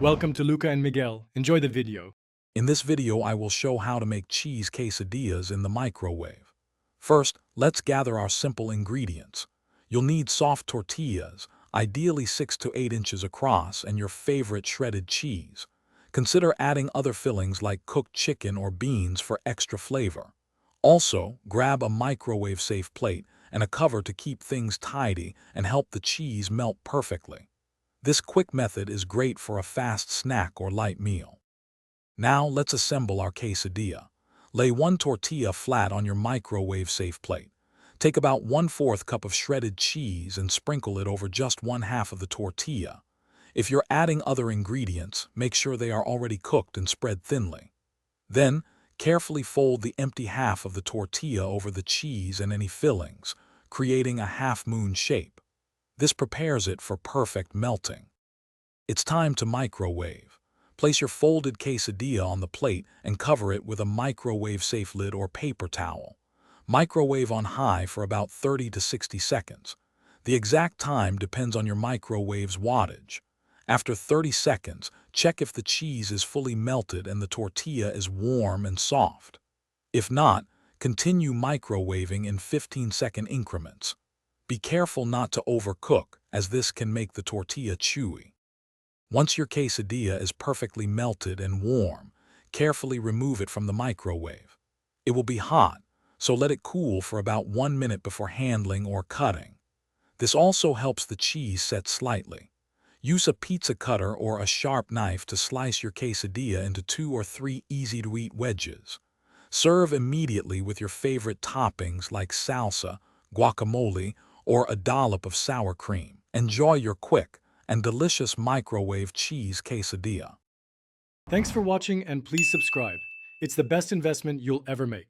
Welcome to Luca and Miguel. Enjoy the video. In this video, I will show how to make cheese quesadillas in the microwave. First, let's gather our simple ingredients. You'll need soft tortillas, ideally 6 to 8 inches across, and your favorite shredded cheese. Consider adding other fillings like cooked chicken or beans for extra flavor. Also, grab a microwave-safe plate and a cover to keep things tidy and help the cheese melt perfectly. This quick method is great for a fast snack or light meal. Now let's assemble our quesadilla. Lay one tortilla flat on your microwave-safe plate. Take about 1/4 cup of shredded cheese and sprinkle it over just 1/2 of the tortilla. If you're adding other ingredients, make sure they are already cooked and spread thinly. Then, carefully fold the empty half of the tortilla over the cheese and any fillings, creating a half-moon shape. This prepares it for perfect melting. It's time to microwave. Place your folded quesadilla on the plate and cover it with a microwave-safe lid or paper towel. Microwave on high for about 30 to 60 seconds. The exact time depends on your microwave's wattage. After 30 seconds, check if the cheese is fully melted and the tortilla is warm and soft. If not, continue microwaving in 15-second increments. Be careful not to overcook, as this can make the tortilla chewy. Once your quesadilla is perfectly melted and warm, carefully remove it from the microwave. It will be hot, so let it cool for about 1 minute before handling or cutting. This also helps the cheese set slightly. Use a pizza cutter or a sharp knife to slice your quesadilla into 2 or 3 easy-to-eat wedges. Serve immediately with your favorite toppings like salsa, guacamole, or a dollop of sour cream. Enjoy your quick and delicious microwave cheese quesadilla. Thanks for watching and please subscribe. It's the best investment you'll ever make.